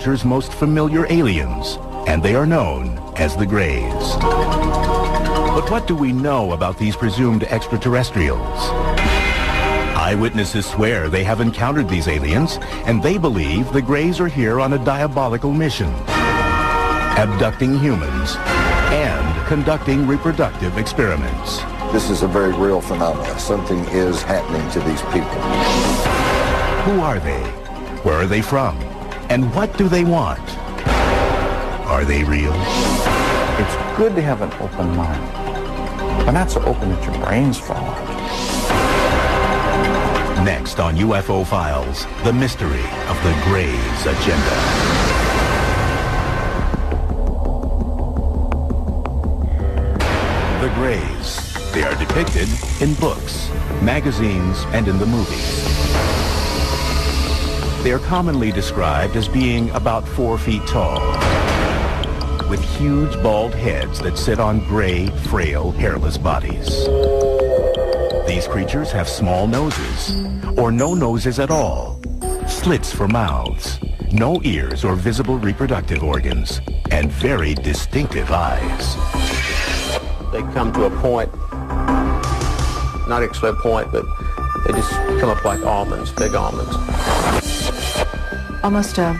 culture's most familiar aliens, and they are known as the Greys. But what do we know about these presumed extraterrestrials? Eyewitnesses swear they have encountered these aliens, and they believe the Greys are here on a diabolical mission, abducting humans and conducting reproductive experiments. This is a very real phenomenon. Something is happening to these people. Who are they? Where are they from? And what do they want? Are they real? It's good to have an open mind, but not so open that your brains fall out. Next on UFO Files, the mystery of the Greys agenda. The Greys. They are depicted in books, magazines, and in the movies. They are commonly described as being about 4 feet tall, with huge bald heads that sit on gray, frail, hairless bodies. These creatures have small noses, or no noses at all, slits for mouths, no ears or visible reproductive organs, and very distinctive eyes. They come to a point, not actually a point, but they just come up like almonds, big almonds. Almost a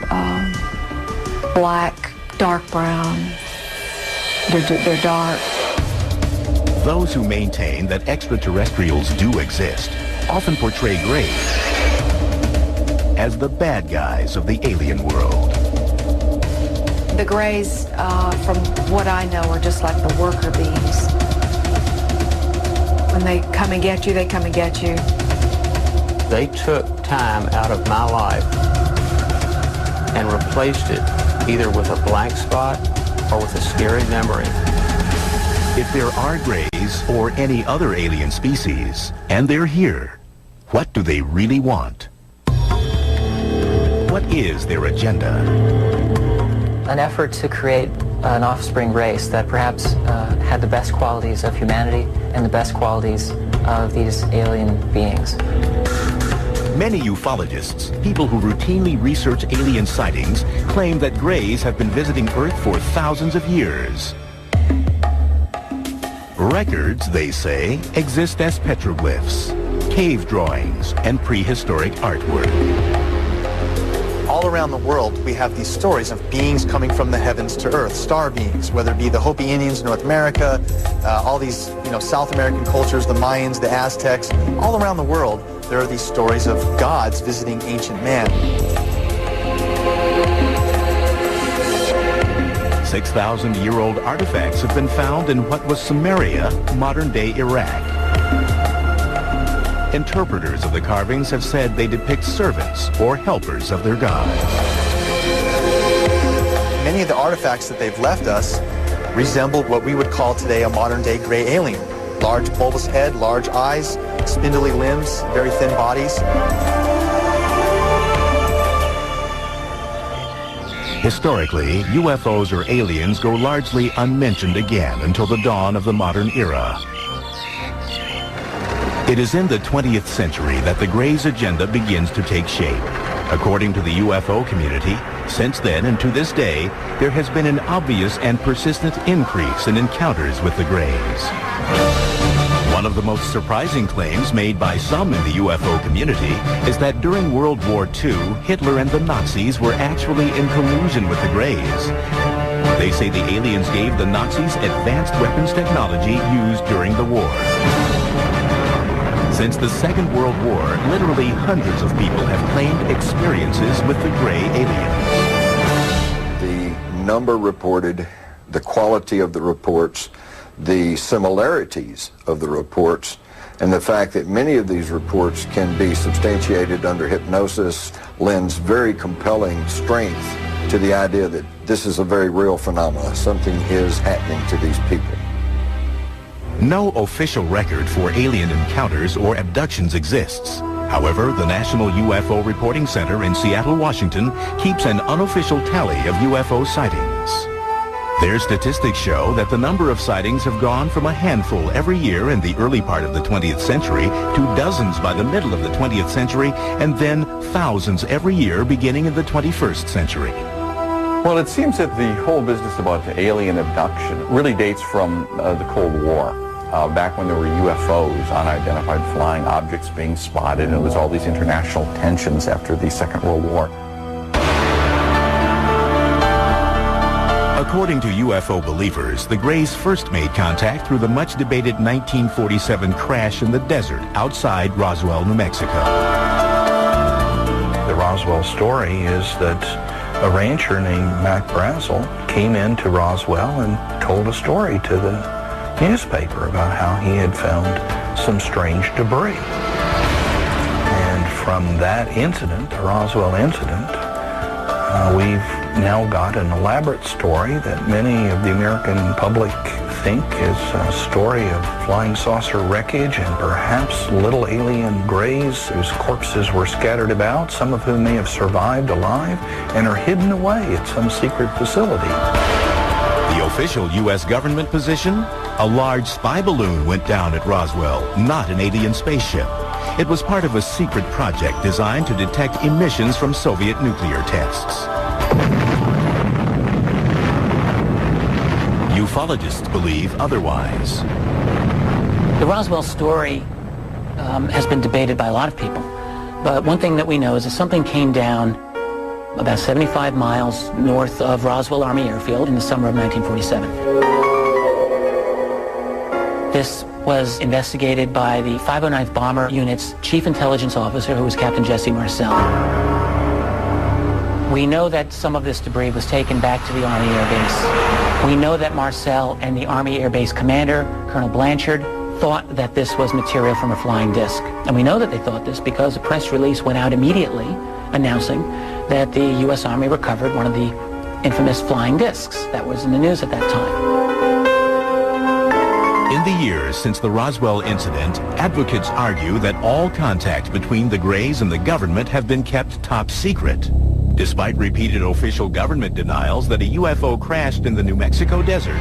black, dark brown. They're dark. Those who maintain that extraterrestrials do exist often portray Greys as the bad guys of the alien world. The Greys, from what I know, are just like the worker bees. When they come and get you, they come and get you. They took time out of my life and replaced it either with a blank spot or with a scary memory. If there are Greys or any other alien species, and they're here, what do they really want? What is their agenda? An effort to create an offspring race that perhaps had the best qualities of humanity and the best qualities of these alien beings. Many ufologists, people who routinely research alien sightings, claim that Greys have been visiting Earth for thousands of years. Records, they say, exist as petroglyphs, cave drawings, and prehistoric artwork. All around the world, we have these stories of beings coming from the heavens to Earth, star beings, whether it be the Hopi Indians in North America, all these, South American cultures, the Mayans, the Aztecs. All around the world, there are these stories of gods visiting ancient man. 6,000-year-old artifacts have been found in what was Samaria, modern-day Iraq. Interpreters of the carvings have said they depict servants or helpers of their gods. Many of the artifacts that they've left us resemble what we would call today a modern-day gray alien. Large bulbous head, large eyes, spindly limbs, very thin bodies. Historically, UFOs or aliens go largely unmentioned again until the dawn of the modern era. It is in the 20th century that the Greys agenda begins to take shape. According to the UFO community, since then and to this day, there has been an obvious and persistent increase in encounters with the Greys. One of the most surprising claims made by some in the UFO community is that during World War II, Hitler and the Nazis were actually in collusion with the Greys. They say the aliens gave the Nazis advanced weapons technology used during the war. Since the Second World War, literally hundreds of people have claimed experiences with the Grey aliens. The number reported, the quality of the reports, the similarities of the reports, and the fact that many of these reports can be substantiated under hypnosis lends very compelling strength to the idea that this is a very real phenomenon. Something is happening to these people. No official record for alien encounters or abductions exists. However, the National UFO Reporting Center in Seattle, Washington, keeps an unofficial tally of UFO sightings. Their statistics show that the number of sightings have gone from a handful every year in the early part of the 20th century to dozens by the middle of the 20th century, and then thousands every year beginning in the 21st century. Well, it seems that the whole business about the alien abduction really dates from the Cold War. Back when there were UFOs, unidentified flying objects being spotted, and there was all these international tensions after the Second World War. According to UFO believers, the Greys first made contact through the much-debated 1947 crash in the desert outside Roswell, New Mexico. The Roswell story is that a rancher named Mac Brazel came into Roswell and told a story to the newspaper about how he had found some strange debris. And from that incident, the Roswell incident, we've now got an elaborate story that many of the American public think is a story of flying saucer wreckage and perhaps little alien greys whose corpses were scattered about, some of whom may have survived alive and are hidden away at some secret facility. The official U.S. government position? A large spy balloon went down at Roswell, not an alien spaceship. It was part of a secret project designed to detect emissions from Soviet nuclear tests. Ufologists believe otherwise. The Roswell story has been debated by a lot of people. But one thing that we know is that something came down about 75 miles north of Roswell Army Airfield in the summer of 1947. This was investigated by the 509th Bomber Unit's Chief Intelligence Officer, who was Captain Jesse Marcel. We know that some of this debris was taken back to the Army Air Base. We know that Marcel and the Army Air Base commander, Colonel Blanchard, thought that this was material from a flying disc. And we know that they thought this because a press release went out immediately announcing that the U.S. Army recovered one of the infamous flying discs that was in the news at that time. In the years since the Roswell incident, advocates argue that all contact between the Greys and the government have been kept top secret, despite repeated official government denials that a UFO crashed in the New Mexico desert.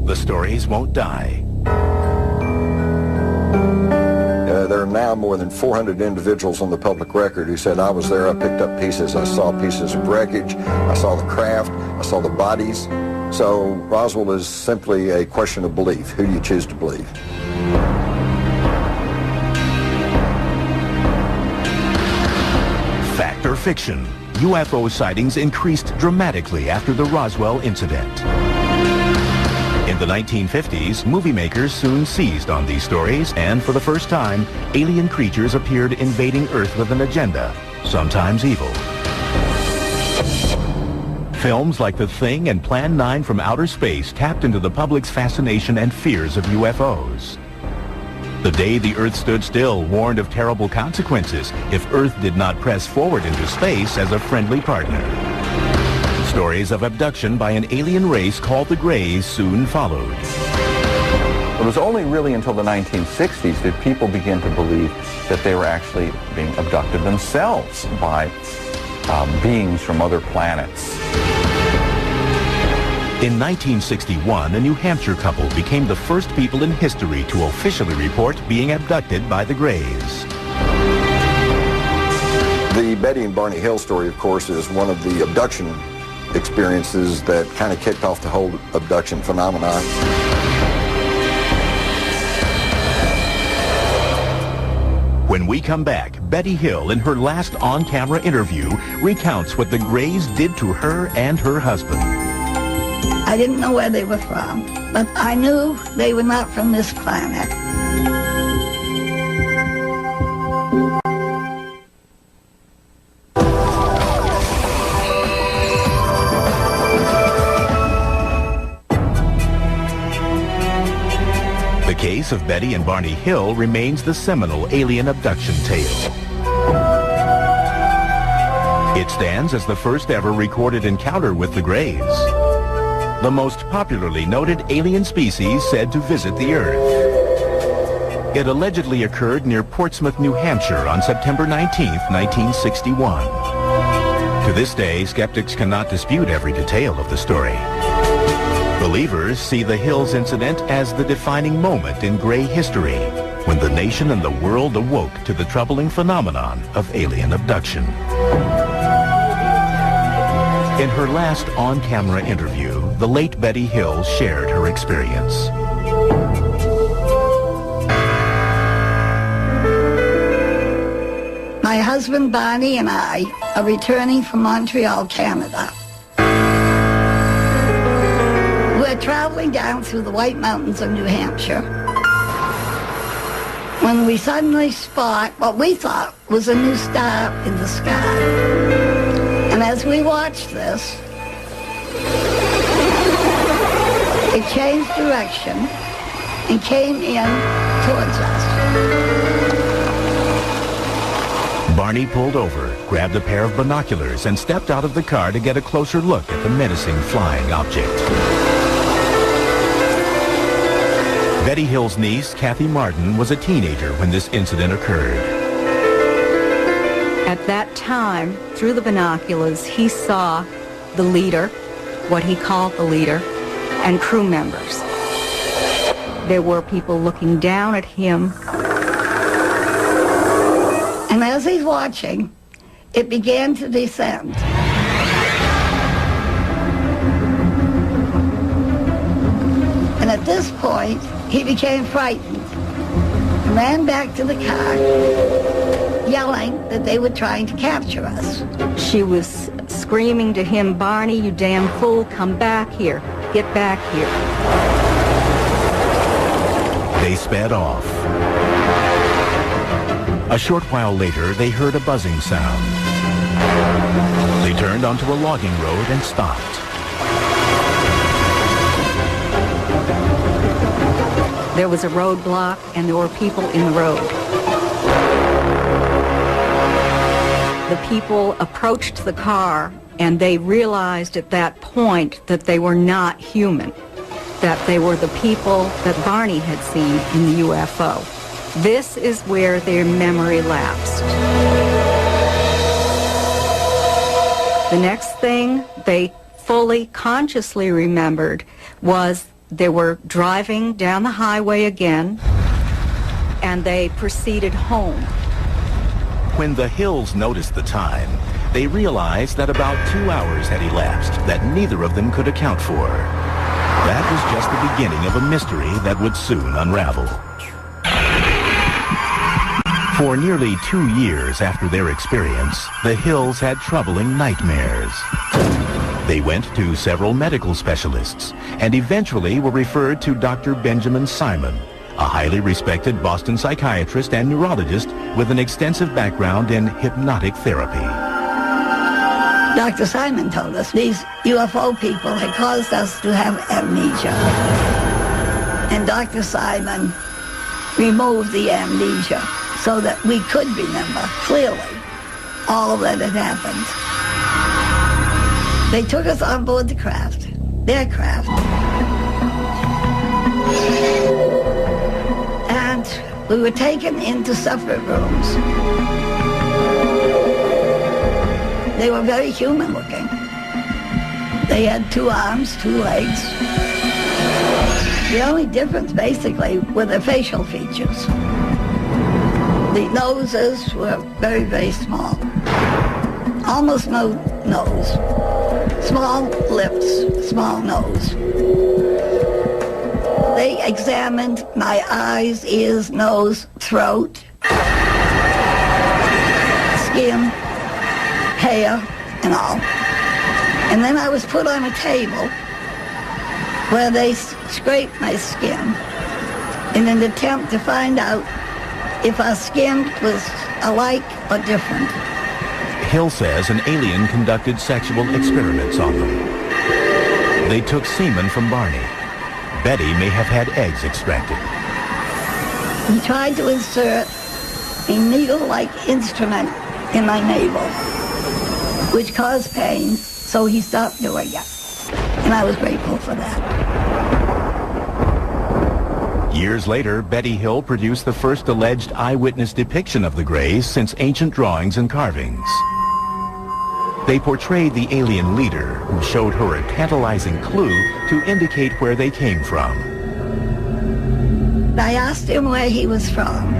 The stories won't die. There are now more than 400 individuals on the public record who said, I was there, I picked up pieces, I saw pieces of wreckage, I saw the craft, I saw the bodies. So Roswell is simply a question of belief. Who do you choose to believe? Fact or fiction? UFO sightings increased dramatically after the Roswell incident. In the 1950s, movie makers soon seized on these stories, and for the first time, alien creatures appeared invading Earth with an agenda, sometimes evil. Films like The Thing and Plan 9 from Outer Space tapped into the public's fascination and fears of UFOs. The Day the Earth Stood Still warned of terrible consequences if Earth did not press forward into space as a friendly partner. Stories of abduction by an alien race called the Greys soon followed. It was only really until the 1960s that people began to believe that they were actually being abducted themselves by beings from other planets. In 1961, a New Hampshire couple became the first people in history to officially report being abducted by the Greys. The Betty and Barney Hill story, of course, is one of the abduction experiences that kind of kicked off the whole abduction phenomenon. When we come back, Betty Hill, in her last on-camera interview, recounts what the Greys did to her and her husband. I didn't know where they were from, but I knew they were not from this planet. The case of Betty and Barney Hill remains the seminal alien abduction tale. It stands as the first ever recorded encounter with the Greys, the most popularly noted alien species said to visit the Earth. It allegedly occurred near Portsmouth, New Hampshire on September 19, 1961. To this day, skeptics cannot dispute every detail of the story. Believers see the Hills incident as the defining moment in Grey history, when the nation and the world awoke to the troubling phenomenon of alien abduction. In her last on-camera interview, the late Betty Hill shared her experience. My husband Barney and I are returning from Montreal, Canada. We're traveling down through the White Mountains of New Hampshire when we suddenly spot what we thought was a new star in the sky. And as we watched this, it changed direction and came in towards us. Barney pulled over, grabbed a pair of binoculars, and stepped out of the car to get a closer look at the menacing flying object. Betty Hill's niece, Kathy Martin, was a teenager when this incident occurred. At that time, through the binoculars, he saw the leader, what he called the leader, and crew members. There were people looking down at him. And as he's watching, it began to descend. And at this point, he became frightened and ran back to the car, yelling that they were trying to capture us. She was screaming to him, "Barney, you damn fool, come back here. Get back here." They sped off. A short while later, they heard a buzzing sound. They turned onto a logging road and stopped. There was a roadblock, and there were people in the road. The people approached the car, and they realized at that point that they were not human, that they were the people that Barney had seen in the UFO. This is where their memory lapsed. The next thing they fully consciously remembered was they were driving down the highway again, and they proceeded home. When the Hills noticed the time, they realized that about 2 hours had elapsed that neither of them could account for. That was just the beginning of a mystery that would soon unravel. For nearly 2 years after their experience, the Hills had troubling nightmares. They went to several medical specialists and eventually were referred to Dr. Benjamin Simon, a highly respected Boston psychiatrist and neurologist with an extensive background in hypnotic therapy. Dr. Simon told us these UFO people had caused us to have amnesia. And Dr. Simon removed the amnesia so that we could remember clearly all that had happened. They took us on board the craft, their craft, and we were taken into separate rooms. They were very human looking. They had 2 arms, 2 legs. The only difference basically were their facial features. The noses were very, very small. Almost no nose. Small lips, small nose. They examined my eyes, ears, nose, throat, skin, hair, and all. And then I was put on a table where they scraped my skin in an attempt to find out if our skin was alike or different. Hill says an alien conducted sexual experiments on them. They took semen from Barney. Betty may have had eggs extracted. He tried to insert a needle-like instrument in my navel, which caused pain, so he stopped doing it. And I was grateful for that. Years later, Betty Hill produced the first alleged eyewitness depiction of the Greys since ancient drawings and carvings. They portrayed the alien leader, who showed her a tantalizing clue to indicate where they came from. I asked him where he was from,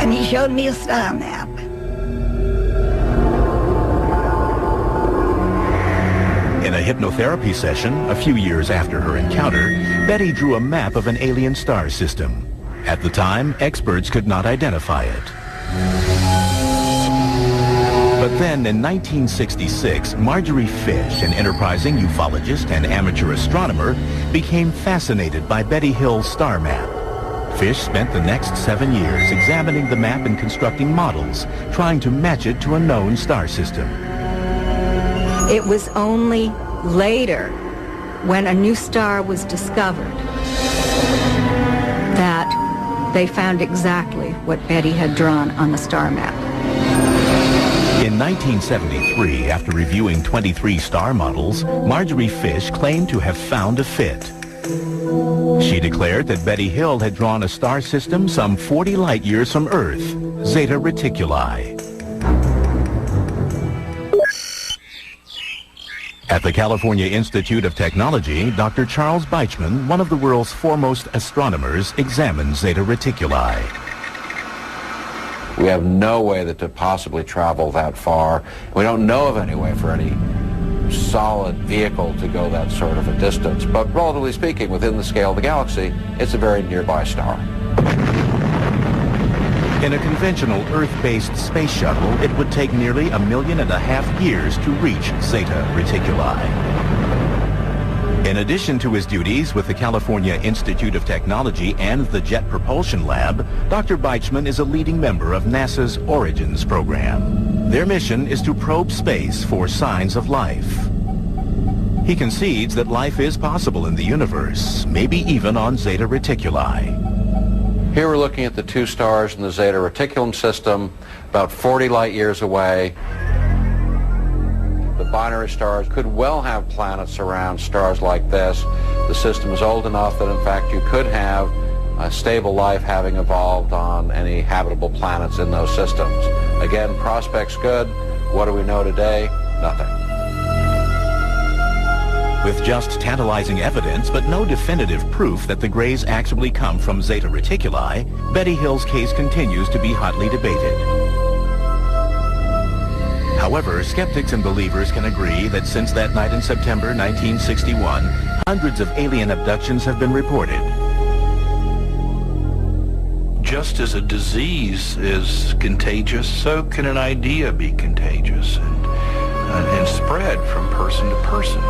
and he showed me a star map. In a hypnotherapy session, a few years after her encounter, Betty drew a map of an alien star system. At the time, experts could not identify it. But then, in 1966, Marjorie Fish, an enterprising ufologist and amateur astronomer, became fascinated by Betty Hill's star map. Fish spent the next 7 years examining the map and constructing models, trying to match it to a known star system. It was only later, when a new star was discovered, that they found exactly what Betty had drawn on the star map. In 1973, after reviewing 23 star models, Marjorie Fish claimed to have found a fit. She declared that Betty Hill had drawn a star system some 40 light years from Earth, Zeta Reticuli. At the California Institute of Technology, Dr. Charles Beichman, one of the world's foremost astronomers, examined Zeta Reticuli. We have no way to possibly travel that far. We don't know of any way for any solid vehicle to go that sort of a distance. But relatively speaking, within the scale of the galaxy, it's a very nearby star. In a conventional Earth-based space shuttle, it would take nearly 1.5 million years to reach Zeta Reticuli. In addition to his duties with the California Institute of Technology and the Jet Propulsion Lab, Dr. Beichman is a leading member of NASA's Origins program. Their mission is to probe space for signs of life. He concedes that life is possible in the universe, maybe even on Zeta Reticuli. Here we're looking at the two stars in the Zeta Reticulum system, about 40 light years away. The binary stars could well have planets around stars like this. The system is old enough that, in fact, you could have a stable life having evolved on any habitable planets in those systems. Again, prospects good. What do we know today? Nothing. With just tantalizing evidence, but no definitive proof that the Greys actually come from Zeta Reticuli, Betty Hill's case continues to be hotly debated. However, skeptics and believers can agree that since that night in September 1961, hundreds of alien abductions have been reported. Just as a disease is contagious, so can an idea be contagious and spread from person to person.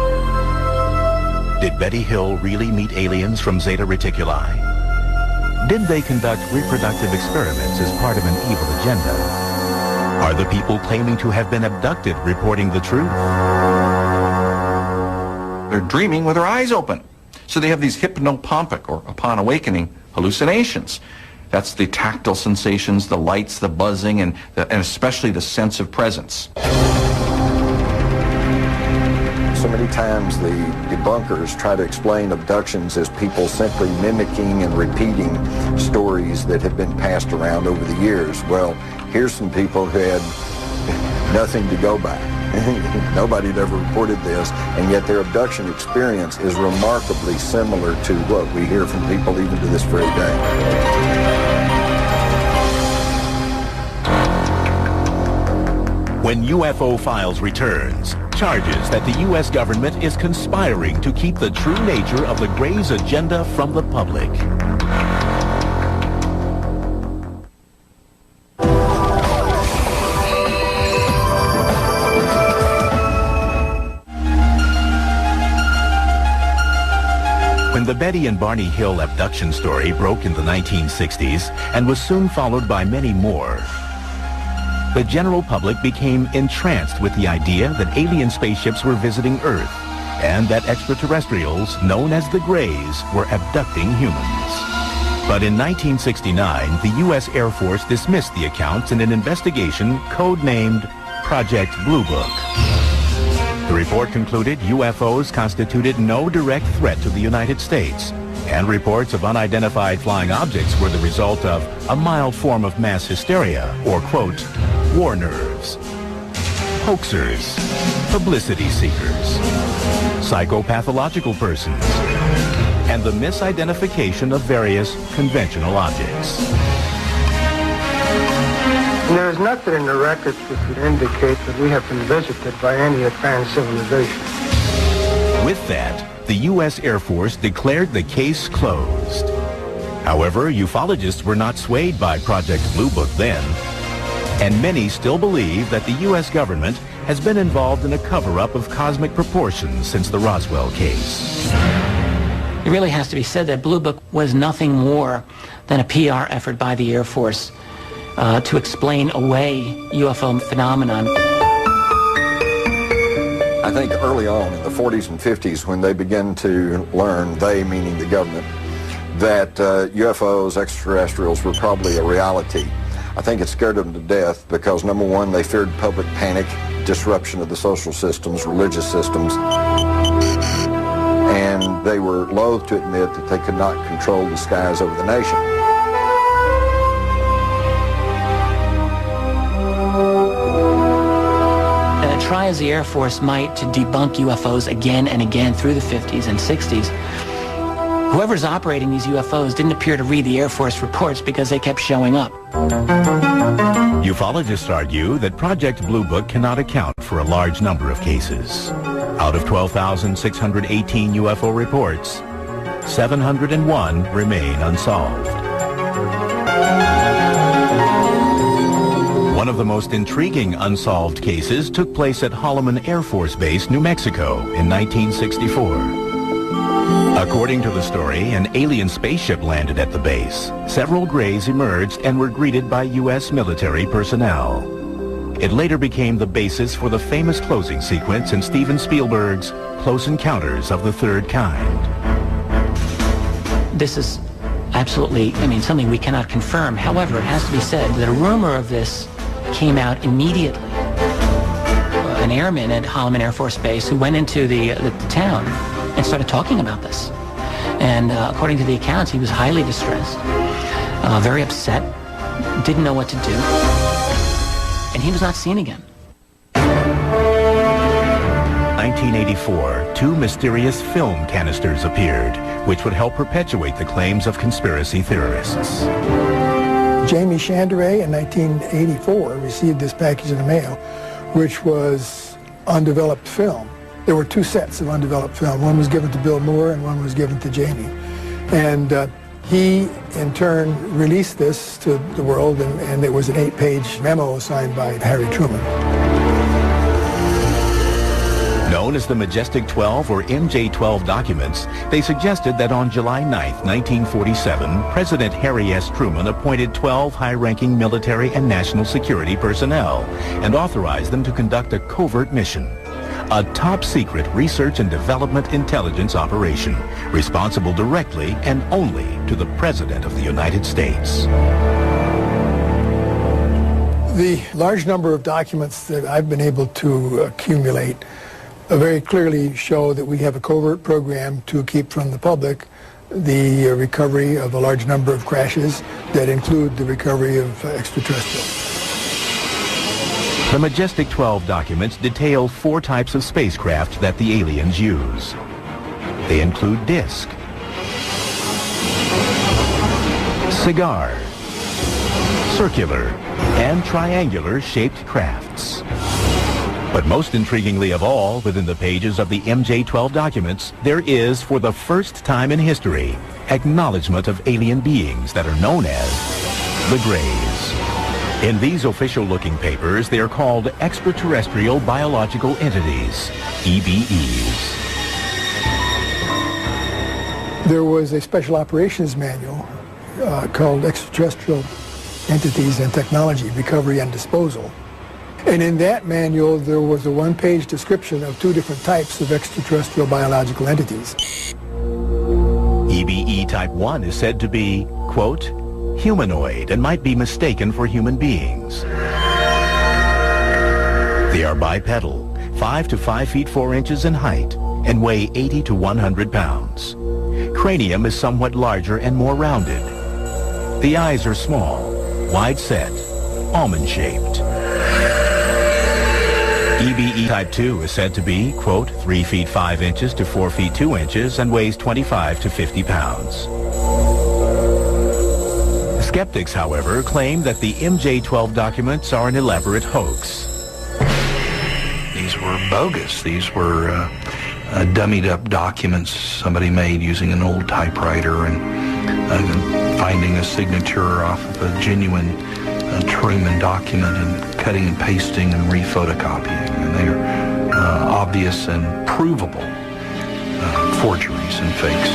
Did Betty Hill really meet aliens from Zeta Reticuli? Did they conduct reproductive experiments as part of an evil agenda? Are the people claiming to have been abducted reporting the truth? They're dreaming with their eyes open. So they have these hypnopompic, or upon awakening, hallucinations. That's the tactile sensations, the lights, the buzzing, and especially the sense of presence. So many times the debunkers try to explain abductions as people simply mimicking and repeating stories that have been passed around over the years. Well, here's some people who had nothing to go by. Nobody had ever reported this, and yet their abduction experience is remarkably similar to what we hear from people even to this very day. When UFO Files returns, charges that the U.S. government is conspiring to keep the true nature of the Greys' agenda from the public. When the Betty and Barney Hill abduction story broke in the 1960s and was soon followed by many more, the general public became entranced with the idea that alien spaceships were visiting Earth and that extraterrestrials, known as the Greys, were abducting humans. But in 1969, the U.S. Air Force dismissed the accounts in an investigation codenamed Project Blue Book. The report concluded UFOs constituted no direct threat to the United States, and reports of unidentified flying objects were the result of a mild form of mass hysteria, or, quote, war nerves, hoaxers, publicity seekers, psychopathological persons, and the misidentification of various conventional objects. There is nothing in the records which would indicate that we have been visited by any advanced civilization. With that, the U.S. Air Force declared the case closed. However, ufologists were not swayed by Project Blue Book then, and many still believe that the U.S. government has been involved in a cover-up of cosmic proportions since the Roswell case. It really has to be said that Blue Book was nothing more than a PR effort by the Air Force to explain away UFO phenomenon. I think early on in the 40s and 50s, when they began to learn, they meaning the government, that UFOs, extraterrestrials, were probably a reality, I think it scared them to death because, number one, they feared public panic, disruption of the social systems, religious systems, and they were loath to admit that they could not control the skies over the nation. Try as the Air Force might to debunk UFOs again and again through the 50s and 60s, whoever's operating these UFOs didn't appear to read the Air Force reports because they kept showing up. Ufologists argue that Project Blue Book cannot account for a large number of cases. Out of 12,618 UFO reports, 701 remain unsolved. One of the most intriguing unsolved cases took place at Holloman Air Force Base, New Mexico in 1964. According to the story, an alien spaceship landed at the base. Several Greys emerged and were greeted by U.S. military personnel. It later became the basis for the famous closing sequence in Steven Spielberg's Close Encounters of the Third Kind. This is absolutely, something we cannot confirm. However, it has to be said that a rumor of this came out immediately. An airman at Holloman Air Force Base who went into the town and started talking about this. And according to the accounts, he was highly distressed, very upset, didn't know what to do, and he was not seen again. 1984, two mysterious film canisters appeared, which would help perpetuate the claims of conspiracy theorists. Jamie Chandray in 1984 received this package in the mail, which was undeveloped film. There were two sets of undeveloped film. One was given to Bill Moore and one was given to Jamie. And he, in turn, released this to the world, and it was an 8-page memo signed by Harry Truman. Known as the Majestic 12 or MJ-12 documents, they suggested that on July 9, 1947, President Harry S. Truman appointed 12 high-ranking military and national security personnel and authorized them to conduct a covert mission, a top-secret research and development intelligence operation responsible directly and only to the President of the United States. The large number of documents that I've been able to accumulate very clearly show that we have a covert program to keep from the public the recovery of a large number of crashes that include the recovery of extraterrestrials. The Majestic 12 documents detail 4 types of spacecraft that the aliens use. They include disc, cigar, circular, and triangular shaped crafts. But most intriguingly of all, within the pages of the MJ-12 documents, there is, for the first time in history, acknowledgement of alien beings that are known as the Greys. In these official-looking papers, they are called extraterrestrial biological entities, EBEs. There was a special operations manual called Extraterrestrial Entities and Technology, Recovery and Disposal. And in that manual, there was a 1-page description of 2 different types of extraterrestrial biological entities. EBE Type 1 is said to be, quote, humanoid and might be mistaken for human beings. They are bipedal, 5 to 5 feet 4 inches in height, and weigh 80 to 100 pounds. Cranium is somewhat larger and more rounded. The eyes are small, wide-set, almond-shaped. EBE Type 2 is said to be, quote, 3 feet 5 inches to 4 feet 2 inches and weighs 25 to 50 pounds. Skeptics, however, claim that the MJ-12 documents are an elaborate hoax. These were bogus. These were dummied up documents somebody made using an old typewriter and finding a signature off of a genuine Truman document and cutting and pasting and re-photocopying. And they are obvious and provable forgeries and fakes.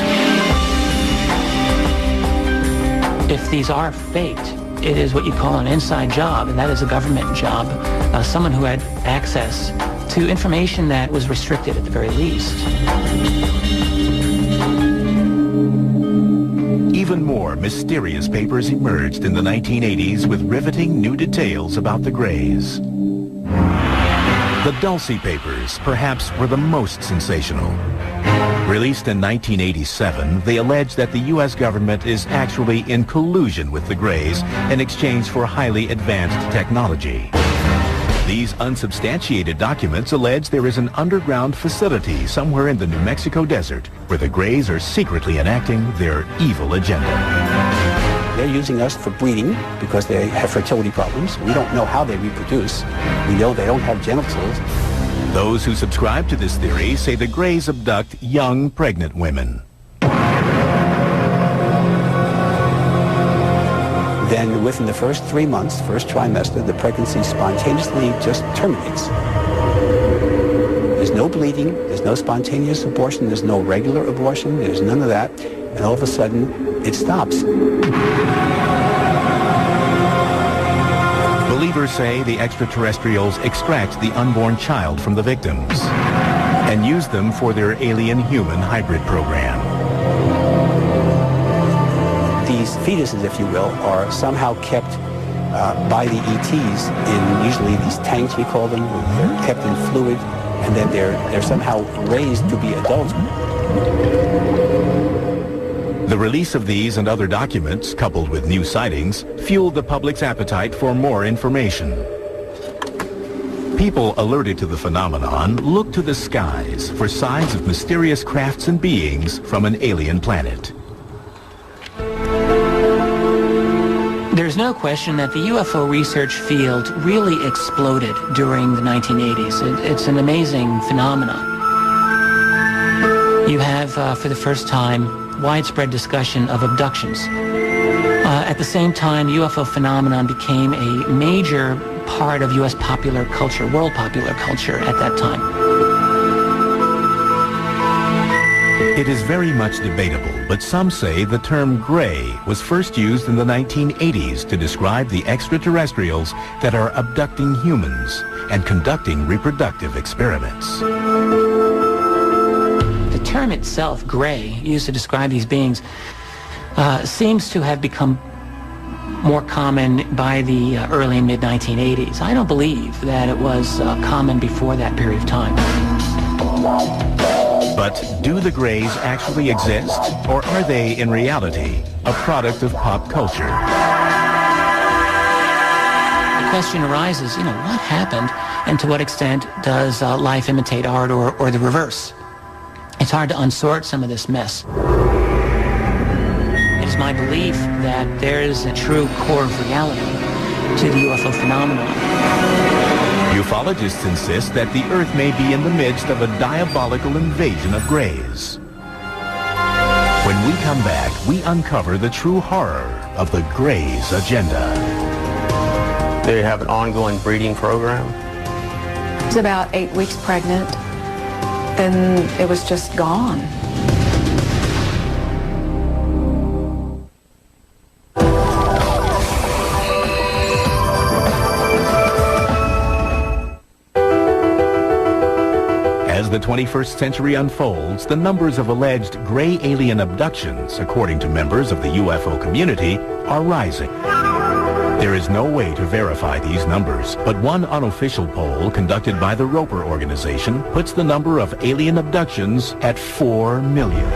If these are faked, it is what you call an inside job, and that is a government job. Someone who had access to information that was restricted at the very least. Even more mysterious papers emerged in the 1980s with riveting new details about the Greys. The Dulce papers, perhaps, were the most sensational. Released in 1987, they allege that the U.S. government is actually in collusion with the Greys in exchange for highly advanced technology. These unsubstantiated documents allege there is an underground facility somewhere in the New Mexico desert where the Greys are secretly enacting their evil agenda. They're using us for breeding because they have fertility problems. We don't know how they reproduce. We know they don't have genitals. Those who subscribe to this theory say the Greys abduct young, pregnant women. Then within the first 3 months, first trimester, the pregnancy spontaneously just terminates. There's no bleeding, there's no spontaneous abortion, there's no regular abortion, there's none of that, and all of a sudden, it stops. Believers say the extraterrestrials extract the unborn child from the victims and use them for their alien-human hybrid program. These fetuses, if you will, are somehow kept by the ETs in usually these tanks, we call them. They're kept in fluid, and then they're somehow raised to be adults. The release of these and other documents, coupled with new sightings, fueled the public's appetite for more information. People alerted to the phenomenon looked to the skies for signs of mysterious crafts and beings from an alien planet. There's no question that the UFO research field really exploded during the 1980s. It's an amazing phenomenon. You have, for the first time, widespread discussion of abductions. At the same time, the UFO phenomenon became a major part of U.S. popular culture, world popular culture at that time. It is very much debatable, but some say the term Grey was first used in the 1980s to describe the extraterrestrials that are abducting humans and conducting reproductive experiments. The term itself, Grey, used to describe these beings, seems to have become more common by the early and mid-1980s. I don't believe that it was common before that period of time. But do the Greys actually exist, or are they, in reality, a product of pop culture? The question arises, what happened, and to what extent does life imitate art, or the reverse? It's hard to unsort some of this mess. It is my belief that there is a true core of reality to the UFO phenomenon. Ufologists insist that the Earth may be in the midst of a diabolical invasion of Greys. When we come back, we uncover the true horror of the Greys' agenda. They have an ongoing breeding program. I was about 8 weeks pregnant. Then it was just gone. As the 21st century unfolds, the numbers of alleged Grey alien abductions, according to members of the UFO community, are rising. There is no way to verify these numbers, but one unofficial poll conducted by the Roper organization puts the number of alien abductions at 4 million.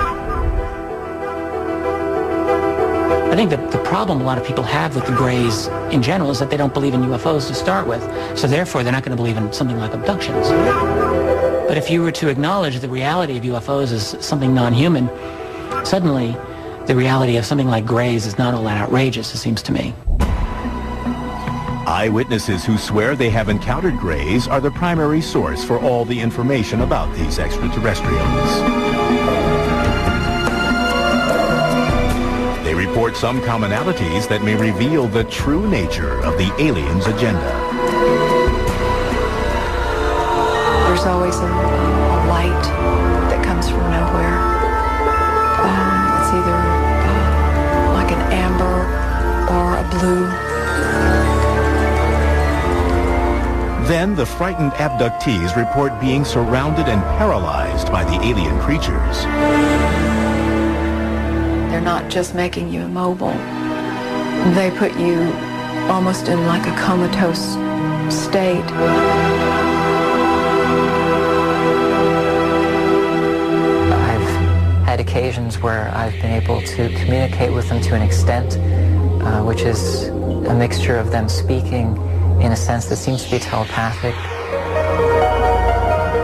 I think that the problem a lot of people have with the Greys in general is that they don't believe in UFOs to start with, so therefore they're not going to believe in something like abductions. But if you were to acknowledge the reality of UFOs as something non-human, suddenly the reality of something like Greys is not all that outrageous, it seems to me. Eyewitnesses who swear they have encountered Greys are the primary source for all the information about these extraterrestrials. They report some commonalities that may reveal the true nature of the aliens' agenda. There's always a light that comes from nowhere. It's either like an amber or a blue. Then the frightened abductees report being surrounded and paralyzed by the alien creatures. They're not just making you immobile. They put you almost in like a comatose state. I've had occasions where I've been able to communicate with them to an extent which is a mixture of them speaking in a sense that seems to be telepathic.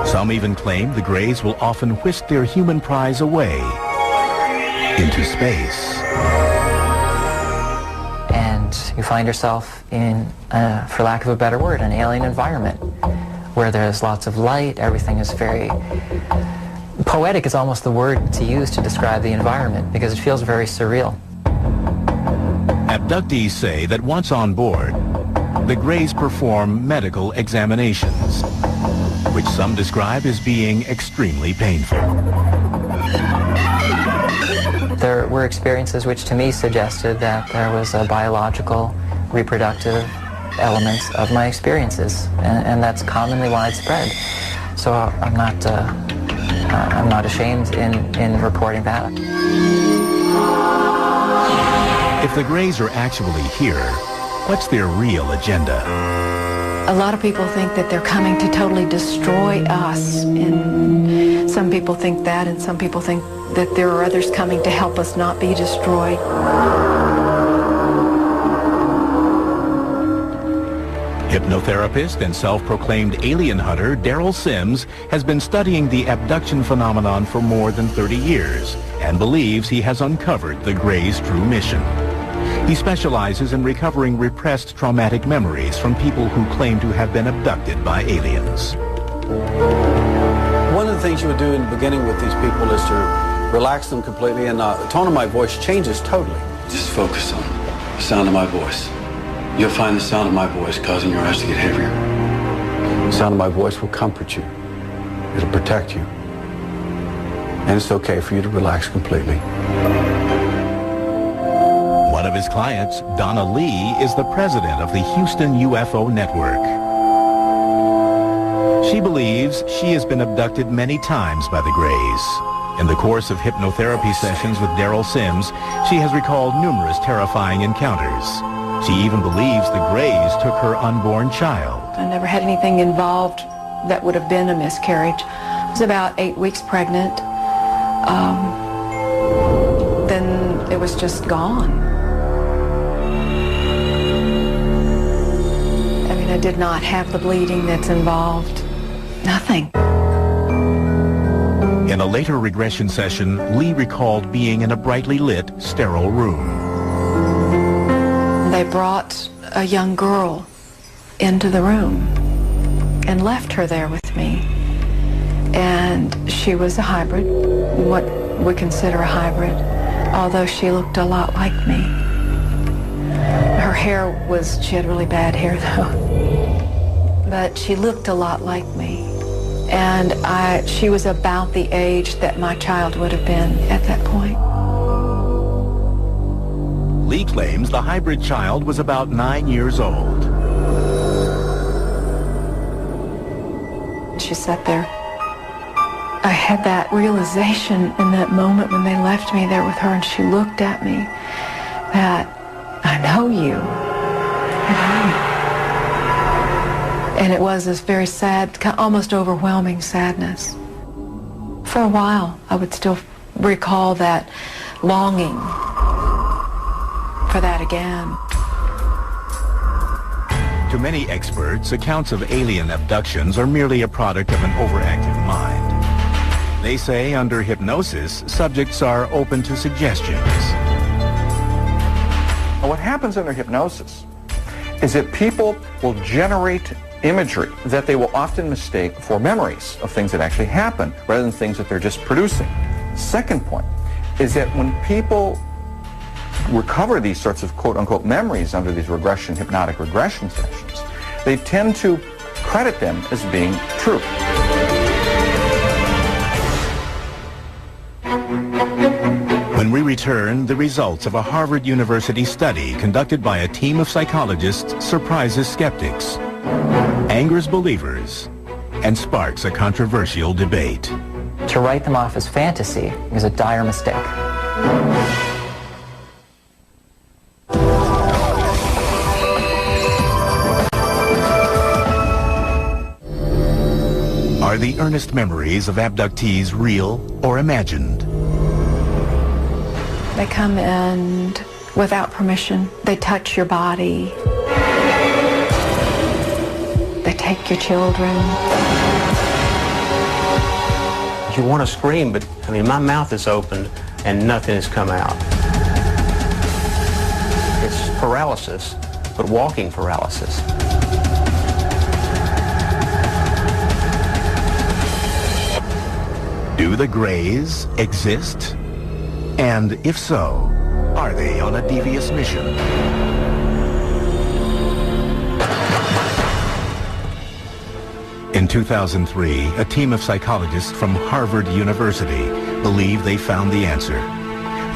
Some even claim the Greys will often whisk their human prize away into space. And you find yourself in, for lack of a better word, an alien environment where there's lots of light, everything is very... Poetic is almost the word to use to describe the environment because it feels very surreal. Abductees say that once on board, the Greys perform medical examinations, which some describe as being extremely painful. There were experiences which to me suggested that there was a biological, reproductive element of my experiences, and that's commonly widespread. So I'm not ashamed in reporting that. If the Greys are actually here, what's their real agenda? A lot of people think that they're coming to totally destroy us, and some people think that, and some people think that there are others coming to help us not be destroyed. Hypnotherapist and self-proclaimed alien hunter Daryl Sims has been studying the abduction phenomenon for more than 30 years and believes he has uncovered the Greys' true mission. He specializes in recovering repressed traumatic memories from people who claim to have been abducted by aliens. One of the things you would do in the beginning with these people is to relax them completely, and the tone of my voice changes totally. Just focus on the sound of my voice. You'll find the sound of my voice causing your eyes to get heavier. The sound of my voice will comfort you. It'll protect you. And it's okay for you to relax completely. One of his clients, Donna Lee, is the president of the Houston UFO Network. She believes she has been abducted many times by the Greys. In the course of hypnotherapy sessions with Daryl Sims, she has recalled numerous terrifying encounters. She even believes the Greys took her unborn child. I never had anything involved that would have been a miscarriage. I was about 8 weeks pregnant. Then it was just gone. I mean, I did not have the bleeding that's involved. Nothing. In a later regression session, Lee recalled being in a brightly lit, sterile room. They brought a young girl into the room and left her there with me. And she was a hybrid, what we consider a hybrid, although she looked a lot like me. Her hair was, she had really bad hair though, but she looked a lot like me. And she was about the age that my child would have been at that point. Lee claims the hybrid child was about 9 years old. She sat there. I had that realization in that moment when they left me there with her, and she looked at me that I know you. And it was this very sad, almost overwhelming sadness. For a while, I would still recall that longing for that again. To many experts, accounts of alien abductions are merely a product of an overactive mind. They say under hypnosis, subjects are open to suggestions. What happens under hypnosis is that people will generate imagery that they will often mistake for memories of things that actually happen rather than things that they're just producing. Second point is that when people recover these sorts of quote-unquote memories under these hypnotic regression sessions, they tend to credit them as being true. When we return, the results of a Harvard University study conducted by a team of psychologists surprises skeptics, angers believers, and sparks a controversial debate. To write them off as fantasy is a dire mistake. Are the earnest memories of abductees real or imagined? They come in without permission. They touch your body. They take your children. You want to scream, but I mean, my mouth is open and nothing has come out. It's paralysis, but walking paralysis. Do the Greys exist? And if so, are they on a devious mission? In 2003, a team of psychologists from Harvard University believed they found the answer.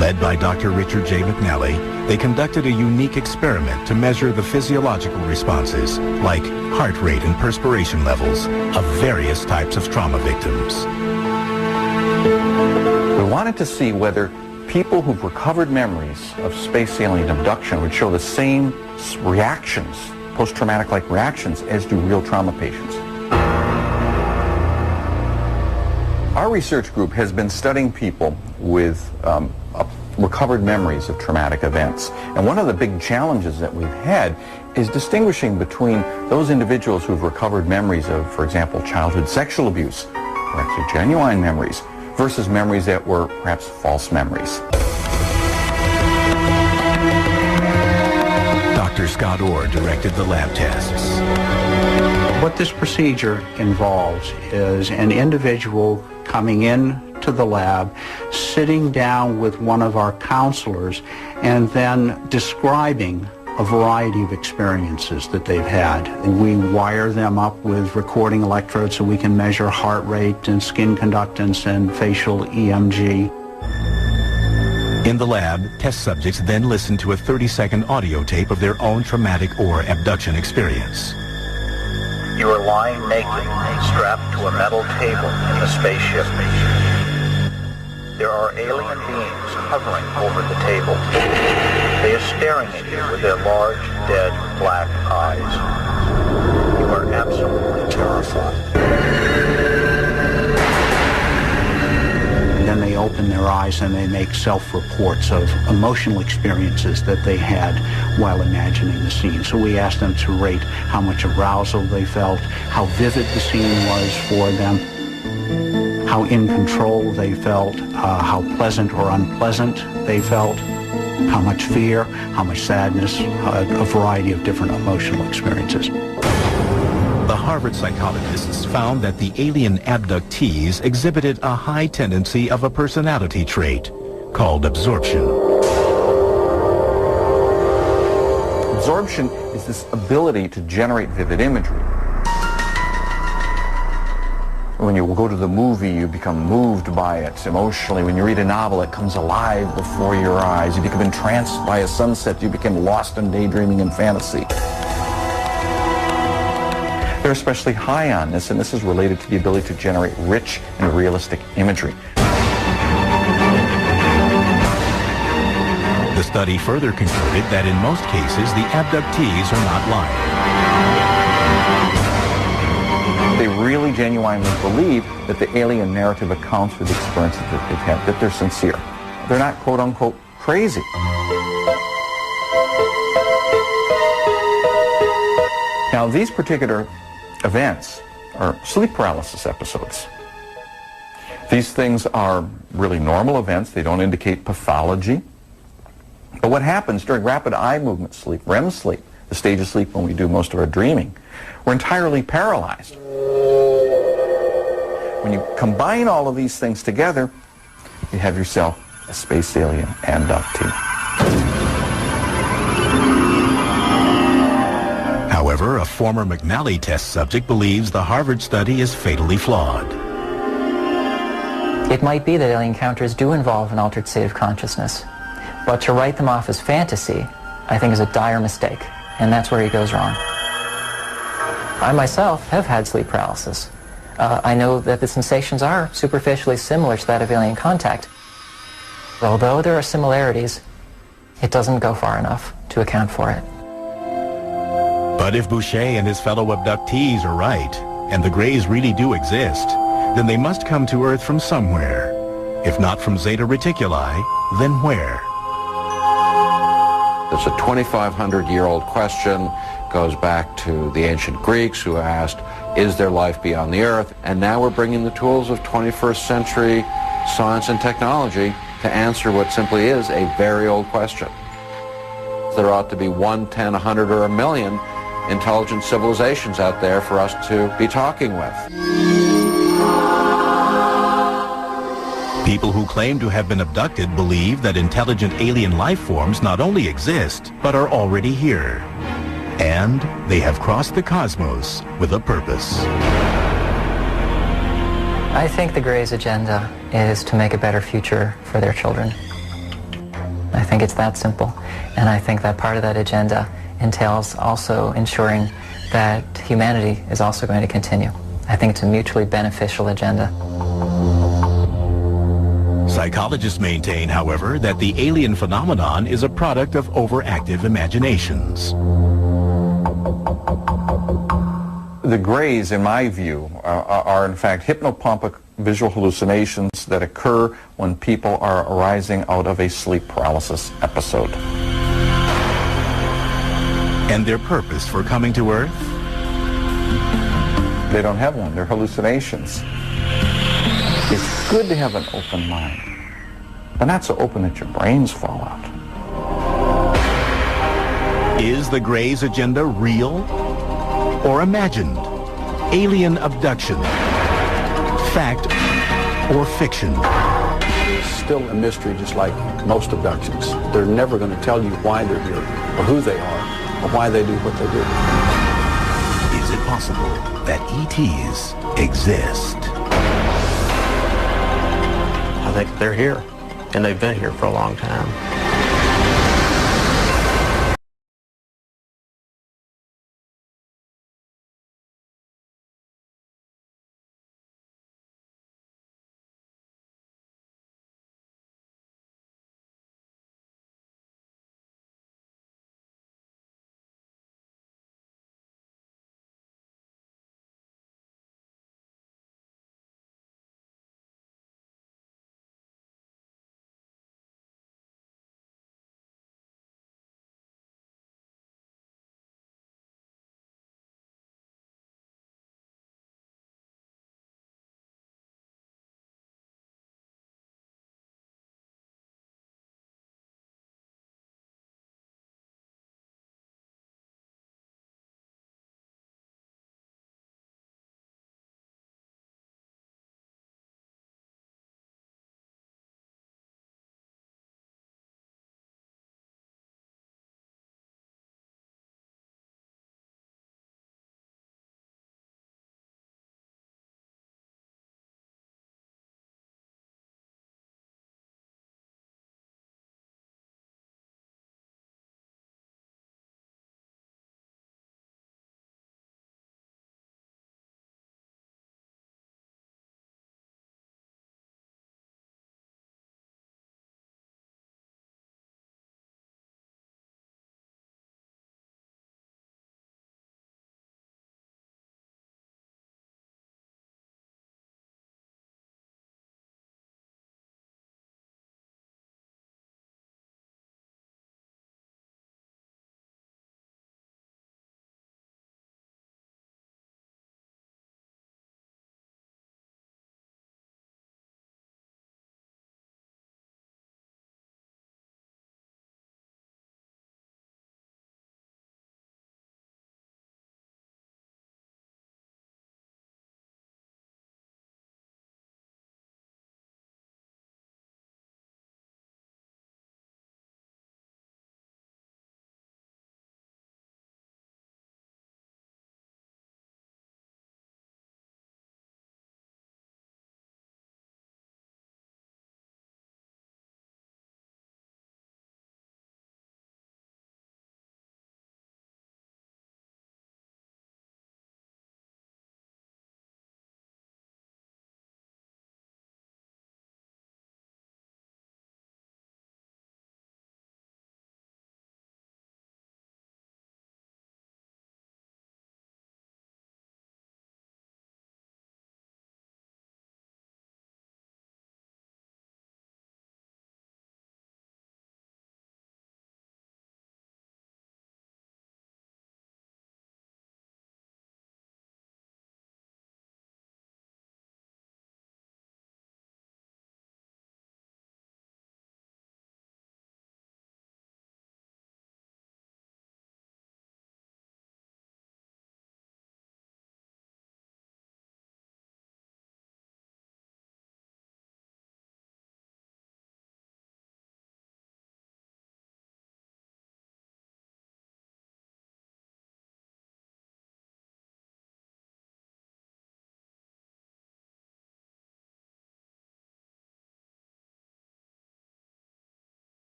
Led by Dr. Richard J. McNally, they conducted a unique experiment to measure the physiological responses, like heart rate and perspiration levels, of various types of trauma victims. We wanted to see whether people who've recovered memories of space alien abduction would show the same reactions, post-traumatic-like reactions, as do real trauma patients. Our research group has been studying people with recovered memories of traumatic events. And one of the big challenges that we've had is distinguishing between those individuals who've recovered memories of, for example, childhood sexual abuse, or actually genuine memories, versus memories that were perhaps false memories. Dr. Scott Orr directed the lab tests. What this procedure involves is an individual coming in to the lab, sitting down with one of our counselors, and then describing a variety of experiences that they've had. And we wire them up with recording electrodes so we can measure heart rate and skin conductance and facial EMG. In the lab, test subjects then listen to a 30-second audio tape of their own traumatic or abduction experience. You are lying naked, strapped to a metal table in the spaceship. There are alien beings hovering over the table. They are staring at you with their large, dead, black eyes. You are absolutely terrified. Then they open their eyes and they make self-reports of emotional experiences that they had while imagining the scene. So we asked them to rate how much arousal they felt, how vivid the scene was for them, how in control they felt, how pleasant or unpleasant they felt, how much fear, how much sadness, a variety of different emotional experiences. The Harvard psychologists found that the alien abductees exhibited a high tendency of a personality trait called absorption. Absorption is this ability to generate vivid imagery. When you go to the movie, you become moved by it emotionally. When you read a novel, it comes alive before your eyes. You become entranced by a sunset. You become lost in daydreaming and fantasy. They're especially high on this, and this is related to the ability to generate rich and realistic imagery. The study further concluded that in most cases, the abductees are not lying. They really genuinely believe that the alien narrative accounts for the experiences that they've had, that they're sincere. They're not quote-unquote crazy. Now, these particular events are sleep paralysis episodes. These things are really normal events. They don't indicate pathology. But what happens during rapid eye movement sleep, REM sleep, the stage of sleep when we do most of our dreaming, we're entirely paralyzed. When you combine all of these things together, you have yourself a space alien abductee. However, a former McNally test subject believes the Harvard study is fatally flawed. It might be that alien encounters do involve an altered state of consciousness, but to write them off as fantasy, I think, is a dire mistake, and that's where he goes wrong. I myself have had sleep paralysis. I know that the sensations are superficially similar to that of alien contact. Although there are similarities, it doesn't go far enough to account for it. But if Boucher and his fellow abductees are right, and the Greys really do exist, then they must come to Earth from somewhere. If not from Zeta Reticuli, then where? It's a 2,500-year-old question, goes back to the ancient Greeks who asked, is there life beyond the Earth? And now we're bringing the tools of 21st century science and technology to answer what simply is a very old question. There ought to be 1, 10, 100, or 1 million intelligent civilizations out there for us to be talking with. People who claim to have been abducted believe that intelligent alien life forms not only exist, but are already here. And they have crossed the cosmos with a purpose. I think the Greys' agenda is to make a better future for their children. I think it's that simple. And I think that part of that agenda entails also ensuring that humanity is also going to continue. I think it's a mutually beneficial agenda. Psychologists maintain, however, that the alien phenomenon is a product of overactive imaginations. The Greys, in my view, are in fact hypnopompic visual hallucinations that occur when people are arising out of a sleep paralysis episode. And their purpose for coming to Earth? They don't have one. They're hallucinations. It's good to have an open mind, but not so open that your brains fall out. Is the Greys' agenda real or imagined? Alien abduction? Fact or fiction? It's still a mystery, just like most abductions. They're never going to tell you why they're here, or who they are, or why they do what they do. Is it possible that ETs exist? I think they're here, and they've been here for a long time.